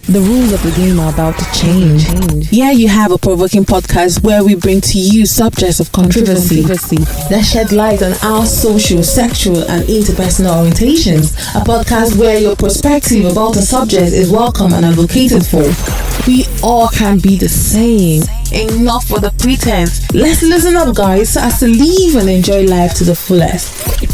The rules of the game are about to change. Here you have a provoking podcast where we bring to you subjects of controversy that shed light on our social, sexual, and interpersonal orientations. A podcast where your perspective about a subject is welcome and advocated for. We all can be the same. Enough for the pretense. Let's listen up, guys, so as to live and enjoy life to the fullest.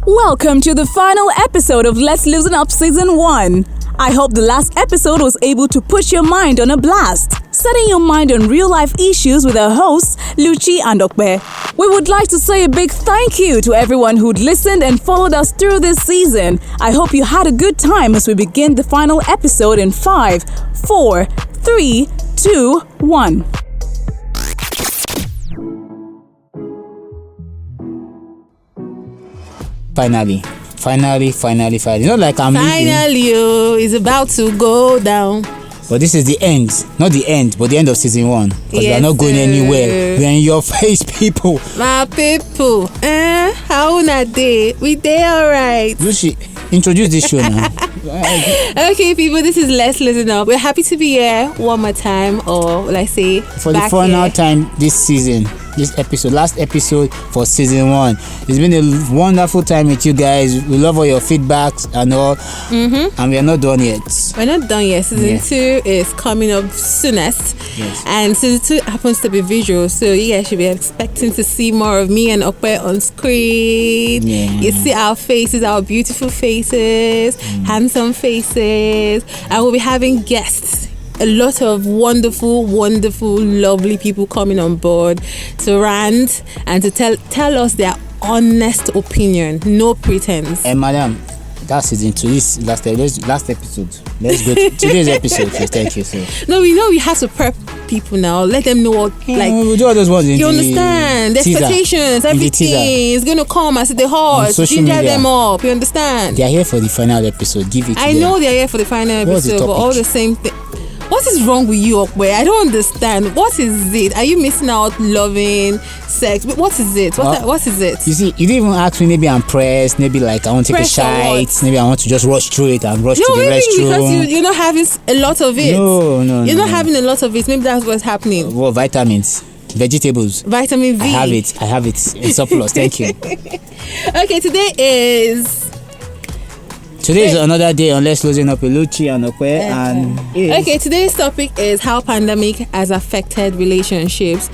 Welcome to the final episode of Let's Loosen Up Season 1. I hope the last episode was able to put your mind on a blast, setting your mind on real-life issues with our hosts, Luchi and Okpe. We would like to say a big thank you to everyone who'd listened and followed us through this season. I hope you had a good time as we begin the final episode in 5, 4, 3, 2, 1. Finally. Not like I'm leaving. Finally, it's about to go down. But this is the end. Not the end, but the end of season 1. Because we are not going anywhere. We are in your face, people. My people. How na day? We day alright. Lucy, introduce this show now. Okay, people, this is Let's Listen Up. We're happy to be here one more time, or let's say for the final time this season. This episode, last episode for season 1. It's been a wonderful time with you guys. We love all your feedbacks and all. And we are not done yet. We're not done yet. Season 2 is coming up soonest. Yes. And season 2 happens to be visual, so you guys should be expecting to see more of me and Okpe on screen. Yeah. You see our faces, our beautiful faces, handsome faces, and we'll be having guests. A lot of wonderful, lovely people coming on board to rant and to tell us their honest opinion, no pretense. And madam, that's season 2. This last episode. Let's go to today's episode. Please. Thank you, sir. No, we know we have to prep people now. Let them know what we do all those ones in you understand the teaser, expectations, everything is gonna come as the horse. Ginger them up. You understand? They are here for the final episode. Give it to them. I know they are here for the final episode, but all the same thing. What is wrong with you, Okwe? I don't understand. What is it? Are you missing out loving sex? What is it? What is it? You see, you didn't even ask me. Maybe I'm pressed. Maybe like I want to take a shite. Maybe I want to just rush through it and rush to the restroom. Because you're not having a lot of it. No. You're not having a lot of it. Maybe that's what's happening. Well, vitamins, vegetables. Vitamin V. I have it in surplus. Thank you. Okay, today is another day on Let's Loosen Up with Luchi and Okwe. Okay, today's topic is how pandemic has affected relationships.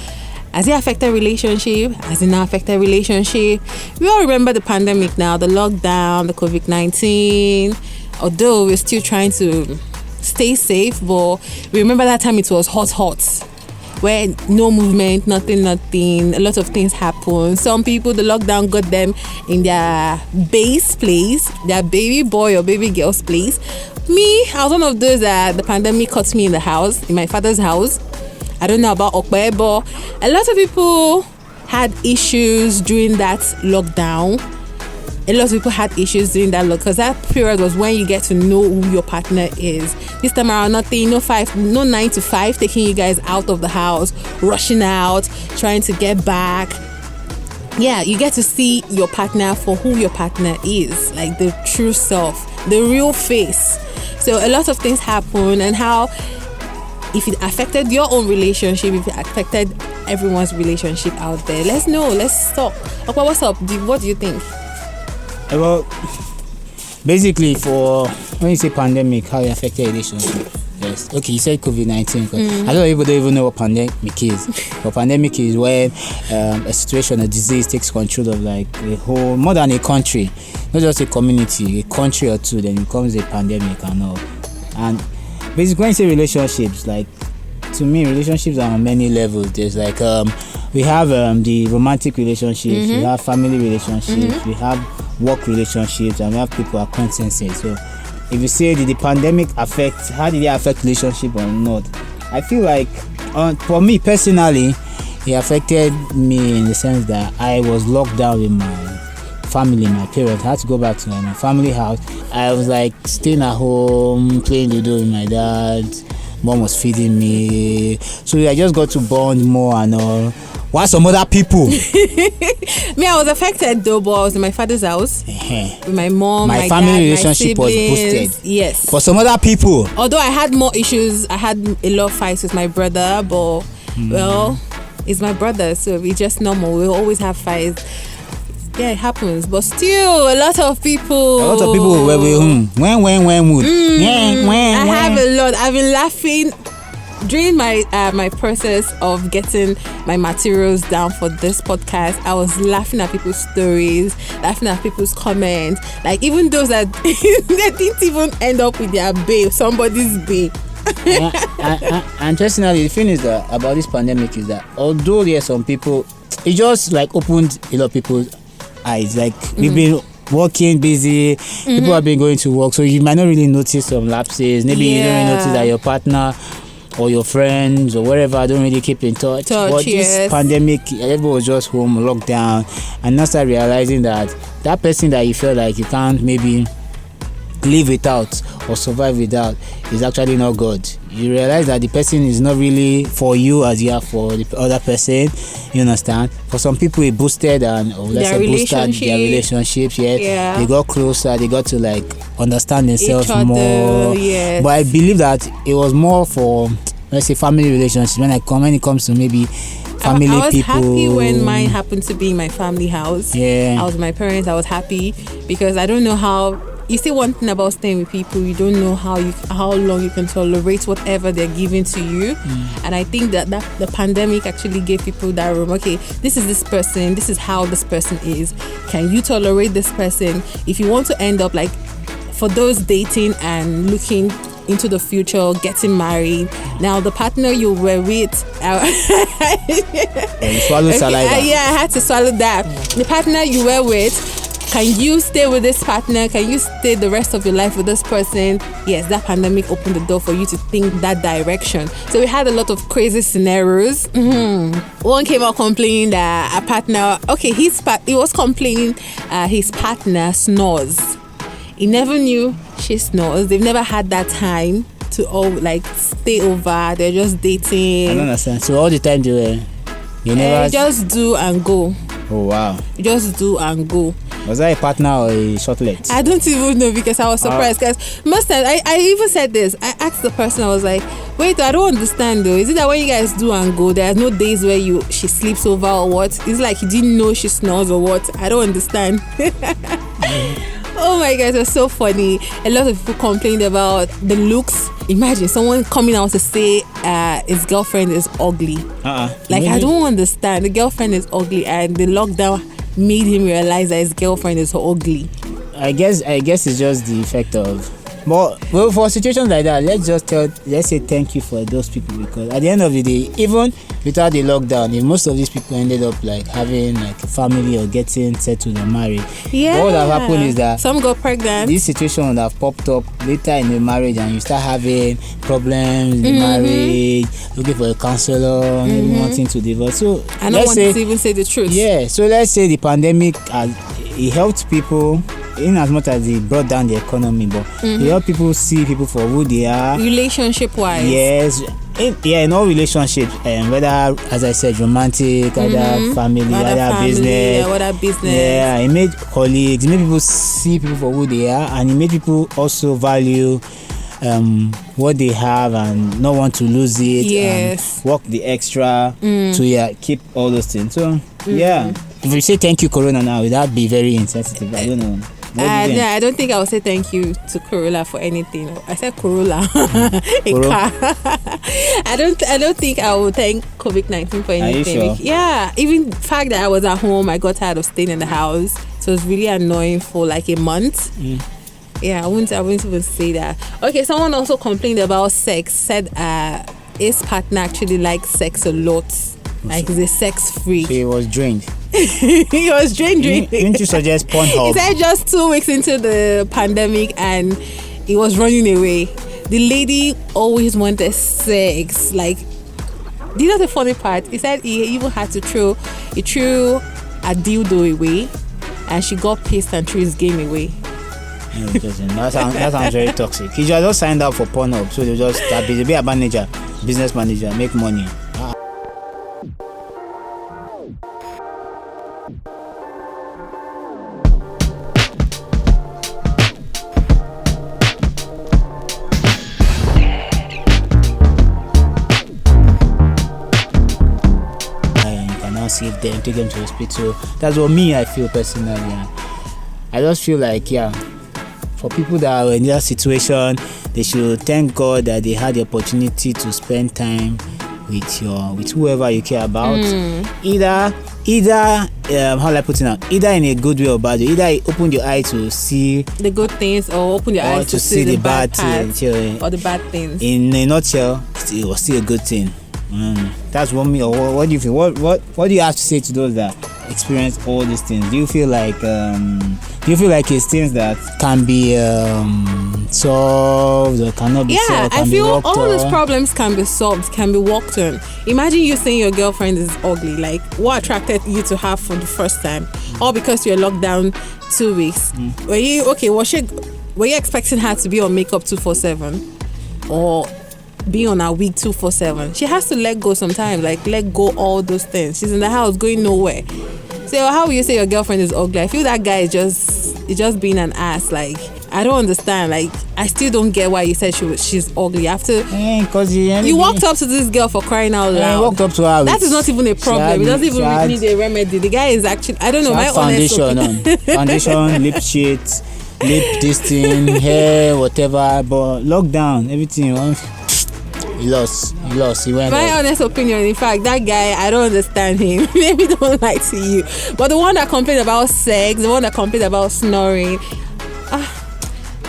Has it affected relationship? Has it not affected relationship? We all remember the pandemic now, the lockdown, the COVID-19. Although we're still trying to stay safe, but we remember that time it was hot. Where no movement, nothing, a lot of things happen. Some people, the lockdown got them in their base place, their baby boy or baby girl's place. Me, I was one of those that the pandemic caught me in the house, in my father's house. I don't know about Okpe, but a lot of people had issues during that lockdown. A lot of people had issues during that because that period was when you get to know who your partner is. This time around, no 9 to 5, taking you guys out of the house, rushing out, trying to get back. Yeah, you get to see your partner for who your partner is, like the true self, the real face. So a lot of things happen, and how if it affected your own relationship, if it affected everyone's relationship out there. Let's talk. Okay, what's up? What do you think? Well, basically, for when you say pandemic, how it affected relationship. Yes. Okay, you said COVID-19. A lot of people don't even know what pandemic is. But pandemic is when a situation, a disease takes control of like a whole, more than a country, not just a community, a country or two. Then it becomes a pandemic and all. And basically, when you say relationships, like to me, relationships are on many levels. There's like we have the romantic relationships, we have family relationships, we have work relationships, and we have people acquaintances. So if you say did the pandemic affect, how did it affect relationship or not? I feel like for me personally, it affected me in the sense that I was locked down with my family, my parents. I had to go back to my family house. I was like staying at home, playing Ludo with my dad. Mom was feeding me. So I just got to bond more and all. Why some other people? Me, I was affected though, but I was in my father's house with my mom, My my family dad, relationship my was siblings. boosted. Yes. For some other people, Although I had more issues, I had a lot of fights with my brother, but well, it's my brother, so it's just normal. We always have fights. Yeah, it happens, but still, a lot of people were when mood. I have a lot. I've been laughing during my my process of getting my materials down for this podcast. I was laughing at people's stories, laughing at people's comments, like even those that they didn't even end up with their bae, somebody's bae. And personally, the thing is that about this pandemic is that although there are some people, it just like opened a lot of people's eyes. Like we've been working busy, people have been going to work, so you might not really notice some lapses. Maybe you don't really notice that your partner or your friends or wherever don't really keep in touch. But this pandemic, everyone was just home, lockdown, and now start realizing that that person that you feel like you can't maybe live without or survive without is actually not God. You realize that the person is not really for you as you are for the other person. You understand? For some people, it boosted and boosted their relationships. Yeah, they got closer. They got to like understand themselves more. Yes. But I believe that it was more for, let's say, family relationships. When it comes to maybe family people. I was happy when mine happened to be in my family house. Yeah, I was with my parents. I was happy because I don't know how. You see, one thing about staying with people, you don't know how long you can tolerate whatever they're giving to you. And I think that the pandemic actually gave people that room. Okay, this is this person, this is how this person is. Can you tolerate this person? If you want to end up like, for those dating and looking into the future, getting married, now the partner you were with you swallow saliva. Yeah, I had to swallow that. The partner you were with, can you stay with this partner? Can you stay the rest of your life with this person? Yes, that pandemic opened the door for you to think that direction. So we had a lot of crazy scenarios. One came out complaining that a partner, he was complaining his partner snores. He never knew she snores. They've never had that time to all like stay over. They're just dating. I don't understand. So all the time they never just do and go. Oh wow. You just do and go. Was that a partner or a shortlet? I don't even know because I was surprised. Because most times, I even said this. I asked the person, I was like, wait, I don't understand though. Is it that when you guys do and go, there's no days where she sleeps over or what? It's like you didn't know she snores or what? I don't understand. Oh my God, it was so funny. A lot of people complained about the looks. Imagine someone coming out to say his girlfriend is ugly. Like, really? I don't understand. The girlfriend is ugly and the lockdown made him realize that his girlfriend is ugly. I guess it's just the effect of. But well, for situations like that, let's say thank you for those people, because at the end of the day, even without the lockdown, if most of these people ended up like having like a family or getting settled or married, what would have happened is that some got pregnant. This situation would have popped up later in the marriage, and you start having problems in the marriage, looking for a counselor, maybe wanting to divorce. So I don't want to even say the truth. Yeah, so let's say the pandemic it helped people. In as much as it brought down the economy, but it helped people see people for who they are. Relationship wise. Yes. In all relationships, whether, as I said, romantic, other family, other business. Yeah, it made colleagues, it made people see people for who they are, and it made people also value what they have and not want to lose it. Yes. And work the extra to keep all those things. So if we say thank you Corona now, would that be very insensitive? I don't know. I don't think I will say thank you to Corolla for anything. I said Corolla, a car. I don't think I will thank COVID-19 for anything. Are you sure? Yeah, even the fact that I was at home, I got tired of staying in the house, so it was really annoying for like a month. Yeah, I wouldn't even say that. Okay, someone also complained about sex. Said his partner actually likes sex a lot. Like he's a sex freak. He was drained. He was drained. Didn't you suggest Pornhub? He said just 2 weeks into the pandemic and he was running away. The lady always wanted sex. Like, do you know the funny part? He said he even had to throw a dildo away, and she got pissed and threw his game away. That sounds very toxic. He just signed up for Pornhub, so they just be a business manager, make money. save them, take them to hospital. That's what I feel personally. Yeah. I just feel like, for people that are in that situation, they should thank God that they had the opportunity to spend time with whoever you care about. Either how do I put it now? Either in a good way or bad way. Either it opened your eye to see the good things, or open your eyes to see the bad things, or the bad things. In a nutshell, it was still a good thing. That's what me. Or what do you feel? What do you have to say to those that experience all these things? Do you feel like it's things that can be solved or cannot be solved? Yeah, I feel all these problems can be solved, can be worked on. Imagine you saying your girlfriend is ugly. Like, what attracted you to her for the first time? All because you're locked down 2 weeks. Were you expecting her to be on makeup 247 or be on her wig 247? She has to let go sometimes, like let go all those things. She's in the house going nowhere. So how will you say your girlfriend is ugly? I feel that guy is just being an ass. Like, I don't understand. Like, I still don't get why you said she's ugly after you walked up to this girl for crying out loud. I walked up to her. That is not even a problem. It doesn't even need a remedy. The guy is actually, I don't know, my foundation on foundation, lip shit, lip this thing, hair, whatever. But lockdown, everything. He lost. He went. My honest opinion, in fact, that guy, I don't understand him. Maybe don't lie to you. But the one that complained about sex, the one that complained about snoring,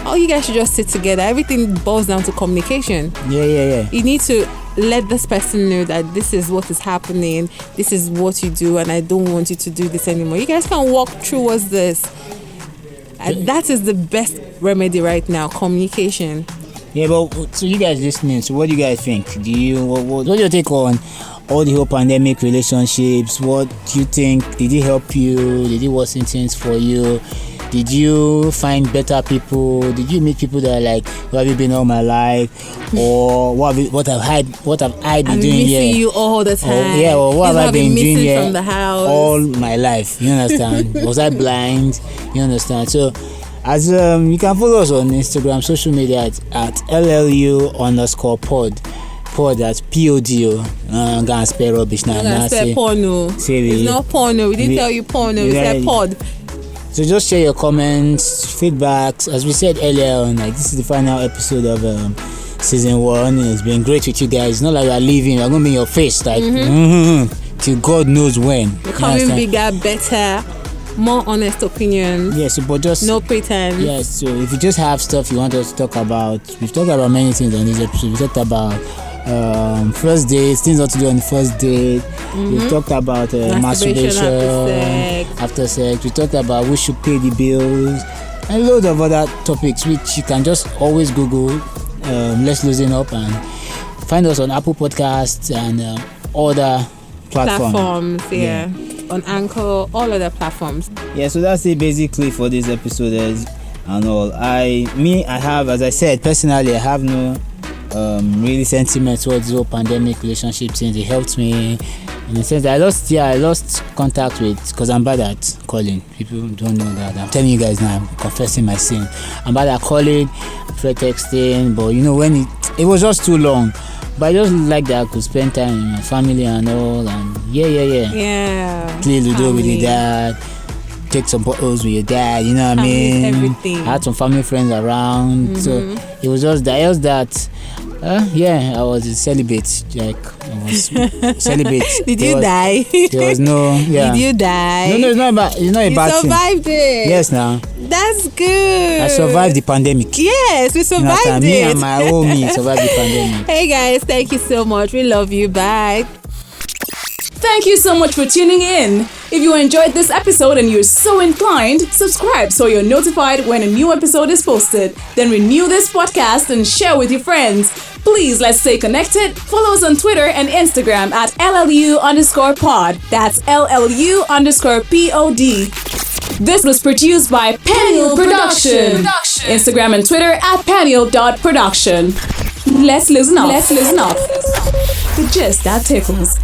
all you guys should just sit together. Everything boils down to communication. Yeah. You need to let this person know that this is what is happening, this is what you do, and I don't want you to do this anymore. You guys can walk towards this. That is the best remedy right now, communication. Yeah, but so you guys listening, so what do you guys think? What's your take on all the whole pandemic relationships? What do you think? Did it help you? Did it worsen things for you? Did you find better people? Did you meet people that are like, where have you been all my life? Or what have I been doing here? You all the time. Or what have I been doing here from the house all my life? You understand? Was I blind? You understand? So, as you can follow us on Instagram, social media at LLU_pod. Pod at POD. I'm gonna spell rubbish now. I'm gonna spell porno. It's not porno. We didn't tell you porno. We said pod. So just share your comments, feedbacks. As we said earlier on, like, this is the final episode of season 1. It's been great with you guys. It's not like we're leaving. We're gonna be in your face, like till God knows when. Becoming bigger, better, more honest opinions. Yes, but just no pretense. Yes, so if you just have stuff you want us to talk about, we've talked about many things on this episode. We talked about first dates, things not to do on the first date. We talked about masturbation after sex. We talked about who should pay the bills, and loads of other topics which you can just always Google. Let's Loosen Up, and find us on Apple Podcasts and other platforms. Yeah. On Anchor, all other platforms. Yeah, so that's it basically for this episode and all. I have, as I said, personally, I have no really sentiment towards the whole pandemic relationship thing. It helped me in the sense that I lost contact with, because I'm bad at calling. People don't know that. I'm telling you guys now, I'm confessing my sin. I'm bad at calling, afraid texting, but when it was just too long. But I just like that I could spend time with my family and all, and yeah, play Ludo with your dad, take some bottles with your dad, you know what I mean? Everything. I had some family friends around, so it was just that. I was a celibate. Like, I was celibate. Did you die? There was no. Yeah. Did you die? No, it's not about. It's not a bad thing. You survived it. Yes, now. That's good. I survived the pandemic. Yes, we survived it. Me and my homie survived the pandemic. Hey guys, thank you so much. We love you. Bye. Thank you so much for tuning in. If you enjoyed this episode and you're so inclined, subscribe so you're notified when a new episode is posted. Then renew this podcast and share with your friends. Please, let's stay connected. Follow us on Twitter and Instagram at LLU_pod. That's LLU_POD. This was produced by Peniel Production. Instagram and Twitter at Peniel.production. Let's listen up. The gist that tickles.